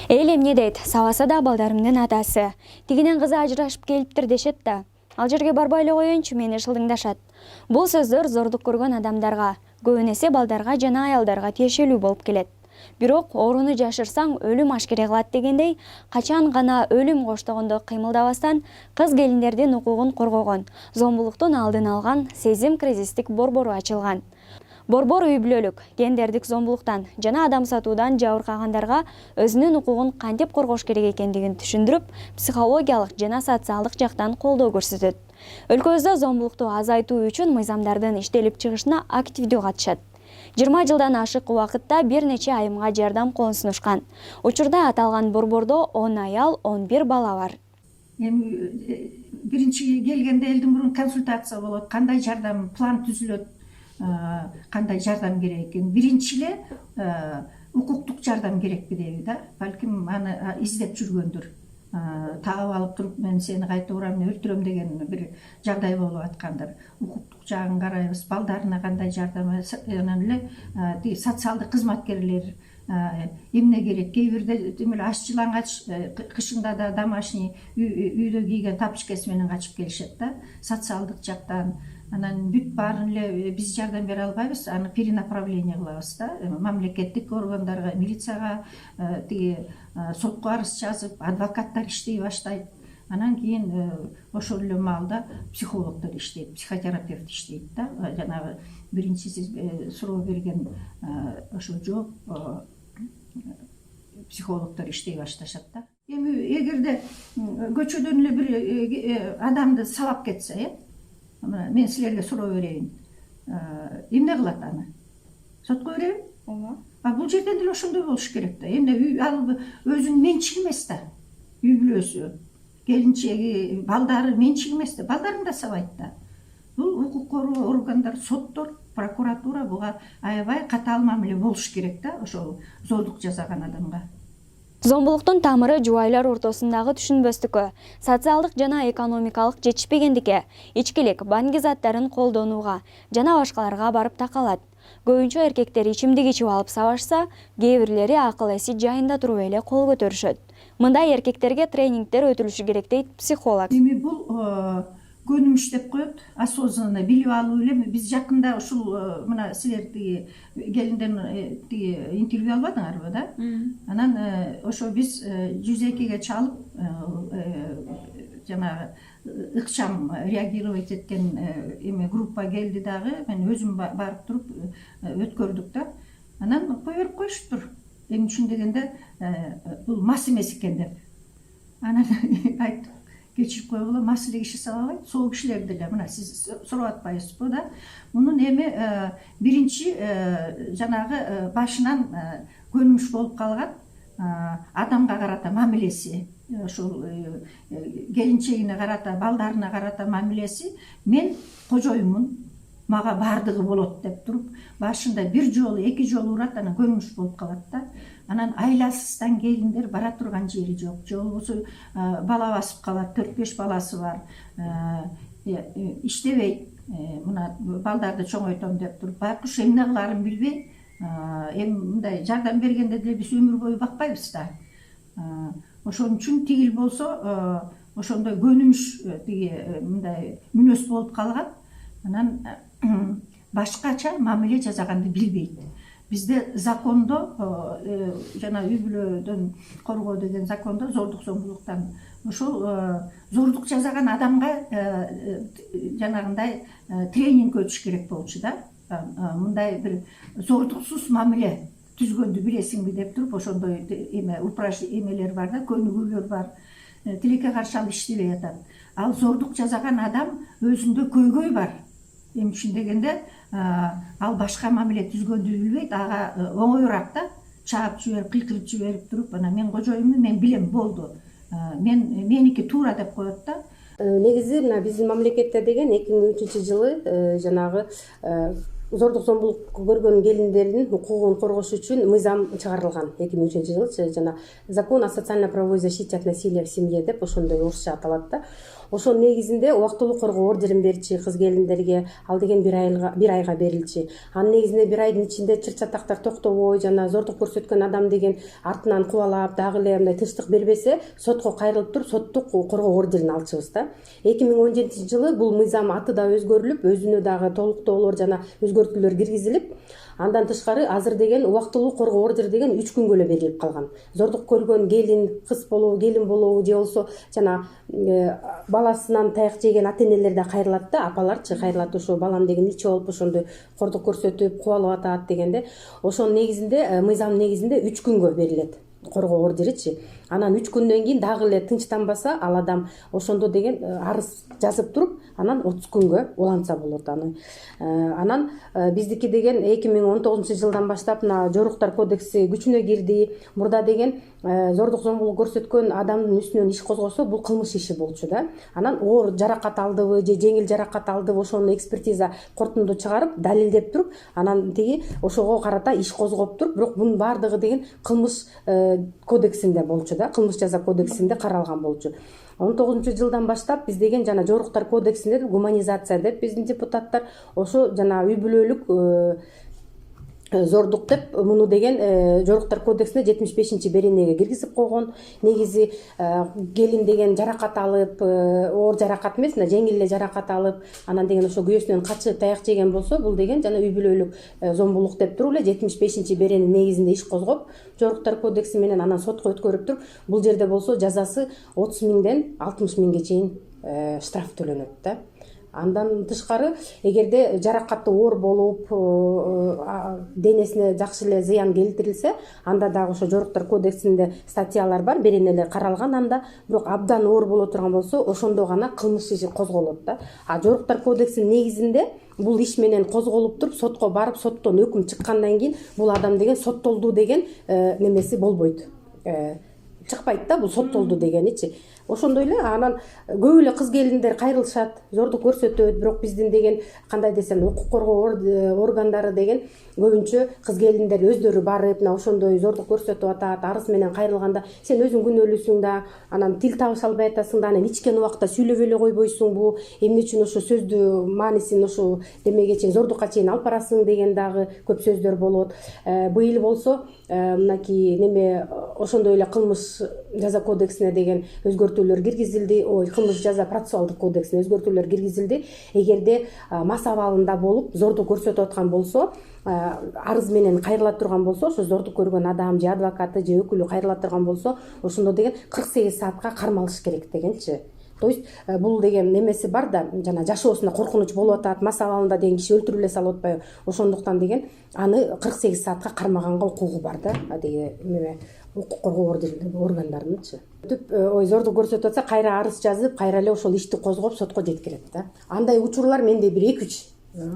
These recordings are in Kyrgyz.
Эл эмне дейт, сабаса да балдарымдын атасы. Тигинен кызы ажырашып келиптир дешет да. Ал жерге барбай эле коеюнчу, мени шылдыңдашат. Бул сөздөр зордук көргөн адамдарга, көбүн эсе балдарга жана аялдарга тиешелүү болуп келет. Бирок ооруну жашырсаң өлүм ашкере кылат дегендей, качан гана өлүм коштогондо кыймылдабастан кыз келиндердин укугун коргогон, зомбулуктун алдын алган сезим кризистик борбору ачылган. Борбор үй бүлөлүк, гендердик зомбулуктан жана адам сатуудан жабыркагандарга өзүнүн укугун кантип коргош керек экендигин түшүндүрүп, психологиялык жана социалдык жактан колдоо көрсөтөт. Өлкөбүздө зомбулукту азайтуу үчүн мыйзамдардын иштелип чыгышына активдүү катышат. 20 жылдан ашык убакытта бир нече айымга жардам колун сунушкан. Учурда аталган борбордо 10 аял, 11 бала бар. Эми биринчи келгенде элдин мурун консультация болот, кандай жардам план түзүлөт, кандай жардам керек экен. Биринчи эле укуктук жардам керекпи дейби да. Балким аны издеп жүргөндүр. Таап алып туруп мен сени кайта урам, өлтүрөм деген бир жагдай болуп аткандыр. Укуктук жагын карайбыз, балдарына кандай жардам, анан эле социалдык кызматкерлер эмне керек. Кээ бирде демек аш-жылаңач кышында да домашний үйдө кийген тапочкасы менен качып келишет да. Социалдык жактан анан бүт баарын эле биз жардам бере албайбыз, аны перенаправление кылабыз да. Мамлекеттик органдарга, милицияга, сотко арыз жазып, адвокаттар иштей баштайт. Анан кийин ошол эле маалда психологдор иштейт, психотерапевт иштейт да. Жанагы биринчи сиз суроо берген ошо жооп психологдор иштей башташат да. Эми эгерде көчөдөн эле бир адамды сабап кетсе, мен силерге суроо берейин. Эмне кылат аны? Сотко береби? Ооба. Бул жерден деле ошондой болуш керек да. Эмне ал өзүнүн менчиги эмес да. Үй бүлөсү, келинчеги, балдары менчиги эмес да. Балдарын да сабайт да. Бул укук коргоо органдар, соттор, прокуратура буга аябай катаал мамиле болуш керек да, ошол зордук жасаган адамга. Зомбулуктун тамыры жубайлар ортосундагы түшүнбөстүккө, социалдык жана экономикалык жетишпегендикке, ичкилик, банги заттарын колдонууга жана башкаларга барып такалат. Көбүнчө эркектер ичимдик ичип алып сабашса, кээ бирлери акыл эси жайында туруп эле кол көтөрүшөт. Мындай эркектерге тренингдер өтүлүшү керек дейт психолог. Эми бул көнүмүш деп коет, осознанно билип алуу эле. Биз жакында ушул мына силер келинден интервью албадыңарбы да? Анан ошо биз 102-ге чалып жанагы ыкчам реагировать эткен эме группа келди дагы. Мен өзүм барып туруп өткөрдүк да. Анан кое берип коюшуптур. Эми үчүн дегенде бул мас эмес экен деп. Анан айттык, кечирип койгула, мас эле киши сабабайт, сол кишилер деле мына сиз сурап атпайсызбы да. Мунун эми биринчи жанагы башынан көнүмүш болуп калган адамга карата мамилеси, ошол келинчегине карата, балдарына карата мамилеси, мен кожоюмун, мага баардыгы болот деп туруп, башында бир жолу, эки жолу урат, анан көнүмүш болуп калат да. Анан айласыздан келиндер бара турган жери жок, же болбосо бала басып калат, 4-5 баласы бар, иштебейт, мына балдарды чоңойтом деп туруп, байкуш эмне кыларын билбей, эми мындай жардам бергенде деле биз өмүр бою бакпайбыз да. Ошон үчүн тигил болсо ошондой көнүмүш мындай мүнөз болуп калган. Анан башкача мамиле жасаганды билбейт. Бизде закондо жана үй бүлөдөн коргоо деген закондо зордук зомбулуктан ошол зордук жасаган адамга жанагындай тренинг өтүш керек болчу да. Мындай бир зордуксуз мамиле түзгөндү билесиңби деп туруп, ошондой эмелер бар да, көнүгүүлөр бар. Тилекке каршы ал иштебей атат. Ал зордук жасаган адам өзүндө көйгөй бар. Эми үчүн дегенде ал башка мамиле түзгөндү билбейт, ага оңоюраак да, чаап жиберип, кыйкырып жиберип туруп, анан мен кожоюмун, мен билем, болду. Меники туура деп коет да. Негизи мына биздин мамлекетте деген 2003-жылы жанагы зордук зомбулук көргөн келиндердин укугун коргош үчүн мыйзам чыгарылган. 2003-жылы жана закон о социально-правовой защите от насилия в семье деп ошондой орусча аталат да. ошонун негизинде убактылуу коргоо ордерин берчи кыз келиндерге. Ал деген бир айга берилчи. Анын негизинде бир айдын ичинде чыр чатактар токтобой, жана зордук көрсөткөн адам деген артынан кубалап, дагы эле мындай тынчтык бербесе, сотко кайрылып туруп, соттук коргоо ордерин алчубуз да. 2017-жылы бул мыйзам аты да өзгөрүлүп, өзүнө дагы толуктоолор жана өзгөртүүлөр киргизилип, андан тышкары азыр деген убактылуу коргоо ордери деген 3 күнгө эле берилип калган. Зордук көргөн келин, кыз болобу, келин болобу же болсо жана баласынан таяк жеген ата-энелер да кайрылат да, апаларчы кайрылат, ошо балам деген ичи болуп ошондой кордук көрсөтүп, кубалап атат дегенде, ошонун негизинде мыйзамдын негизинде 3 күнгө берилет коргоо ордеричи. Анан 3 күндөн кийин дагы эле тынчтанбаса, ал адам ошондо деген арыз жазып туруп, анан 30 күнгө уланса болот аны. Анан биздики деген 2019-жылдан баштап мына жоруктар кодекси күчүнө кирди. Мурда деген зордук зомбулук көрсөткөн адамдын үстүнөн иш козгосо, бул кылмыш иши болчу да. Анан оор жаракат алдыбы же жеңил жаракат алдыбы, ошону экспертиза корутунду чыгарып, далилдеп туруп, анан тиги ошого карата иш козгоп туруп, бирок бунун баардыгы деген кылмыш кодексинде болчу да, кылмыш жаза кодексинде каралган болчу. 19-жылдан баштап биз деген жана жоруктар кодексинде гуманизация деп биздин депутаттар ошо жана үй бүлөлүк зордук деп муну деген жоруктар кодексине 75-беренеге киргизип койгон. Негизи келин деген жаракат алып, оор жаракат эмес, жеңил эле жаракат алып, анан деген ошо күйөөсүнөн качып таяк жеген болсо, бул деген жана үй бүлөлүк зомбулук деп туруп эле 75-беренин негизинде иш козгоп, жоруктар кодекси менен анан сотко өткөрүп туруп, бул жерде болсо жазасы 30 миңден 60 миңге чейин штраф төлөнөт да. Андан тышкары, эгерде жаракаты оор болуп, денесине жакшы эле зыян келтирилсе, анда дагы ошо жоруктар кодексинде статьялар бар, беренелер каралган анда, бирок абдан оор боло турган болсо, ошондо гана кылмыш иши козголот да. А жоруктар кодексинин негизинде бул иш менен козголуп туруп, сотко барып, соттон өкүм чыккандан кийин бул адам деген соттолду деген немеси болбойт. Чыкпайт да, бул соттолду дегеничи. Ошондой эле анан көп эле кыз келиндер кайрылышат, зордук көрсөтөт, бирок биздин деген кандай десем, укук коргоо органдары деген көбүнчө кыз келиндер өздөрү барып, мына ошондой зордук көрсөтүп атат, арыз менен кайрылганда, сен өзүң күнөөлүүсүң да, анан тил табыша албай атасың да, анан ичкен убакта сүйлөп эле койбойсуңбу, эмне үчүн ошо сөздү маанисин ошо демеге чейин, зордукка чейин алып барасың деген дагы көп сөздөр болот. Быйыл болсо мынакей неме ошондой эле кылмыш жаза кодексине деген өзгөртүүлөр киргизилди, кылмыш жаза процессуалдык кодексине өзгөртүүлөр киргизилди. Эгерде мас абалында болуп зордук көрсөтүп аткан болсо, арыз менен кайрыла турган болсо, ошо зордук көргөн адам же адвокаты же өкүлү кайрыла турган болсо, ошондо деген 48 саатка кармалыш керек дегенчи. То есть бул деген немеси бар да, жана жашоосуна коркунуч болуп атат, мас абалында деген киши өлтүрүп эле салып атпайбы? Ошондуктан деген аны 48 саатка кармаганга укугу бар да, адеги неме укук коргоо органдарынынчы. Зордук көрсөтүп атса, кайра арыз жазып, кайра эле ошол ишти козгоп сотко жеткирет да. Андай учурлар менде бир 2-3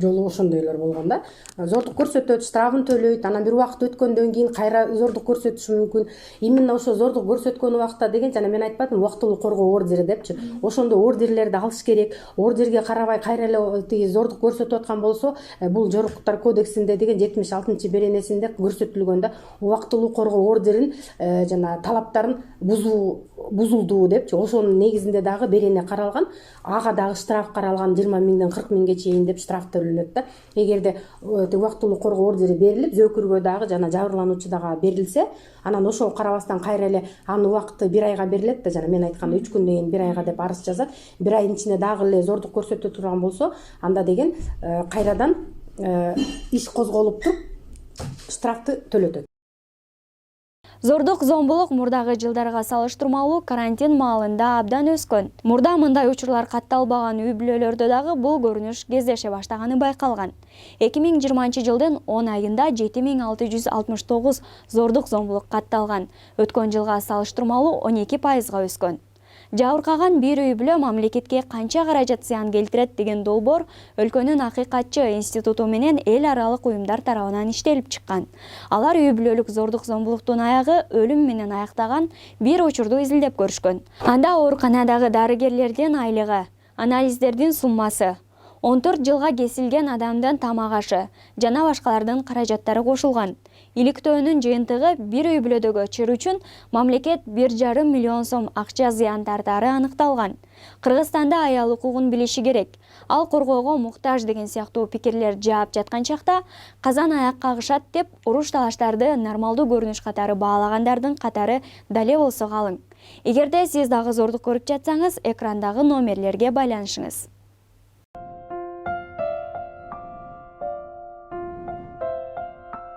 жолу ошондойлор болгон да. Зордук көрсөтөт, штрафын төлөйт, анан бир убакыт өткөндөн кийин кайра зордук көрсөтүшү мүмкүн. Именно ошо зордук көрсөткөн убакта деген жана мен айтпадым, убактылуу коргоо ордери депчи. Ошондо ордерлерди алыш керек. Ордерге карабай кайра эле тиги зордук көрсөтүп аткан болсо, бул жоруктар кодексинде деген 76-беренесинде көрсөтүлгөн да, убактылуу коргоо ордерин жана талаптарын бузулду депчи. Ошонун негизинде дагы берене каралган, ага дагы штраф каралган 20 миңден 40 миңге чейин деп штраф төлөнөт да. Эгерде убактылуу коргоо ордери берилип, зөөкүргө дагы жана жабырлануучуга берилсе, анан ошого карабастан кайра эле анын убакыты 1 айга берилет да, жана мен айткандай 3 күндөн кийин 1 айга деп арыз жазат. 1 айдын ичинде дагы эле зордук көрсөтө турган болсо, анда деген кайрадан иш козголуп туруп штрафты төлөтөт. Зордук зомбулук мурдагы жылдарга салыштырмалуу карантин маалында абдан өскөн. Мурда мындай учурлар катталбаган үй бүлөлөрдө дагы бул көрүнүш кездеше баштаганы байкалган. 2020-жылдын 10 айында 7669 зордук зомбулук катталган. Өткөн жылга салыштырмалуу 12% өскөн. Жабыркаган бир үй бүлө мамлекетке канча каражат зыян келтирет деген долбоор өлкөнүн акыйкатчы институту менен эл аралык уюмдар тарабынан иштелип чыккан. Алар үй бүлөлүк зордук зомбулуктун аягы өлүм менен аяктаган бир учурду изилдеп көрүшкөн. Анда ооруканадагы дарыгерлердин айлыгы, анализдердин суммасы, 14 жылга кесилген адамдын тамак ашы жана башкалардын каражаттары кошулган. иликтөөнүн жыйынтыгы бир үй бүлөдөгө чыр үчүн мамлекет 1,5 миллион сом акча зыян тартаары аныкталган. Кыргызстанда аял укугун билиши керек. Ал коргоого муктаж деген сыяктуу пикирлер жаап жаткан чакта казан аяк кагышат деп уруш талаштарды нормалдуу көрүнүш катары баалагандардын катары дале болсо калың. Эгерде сиз дагы зордук көрүп жатсаңыз, экрандагы номерлерге байланышыңыз.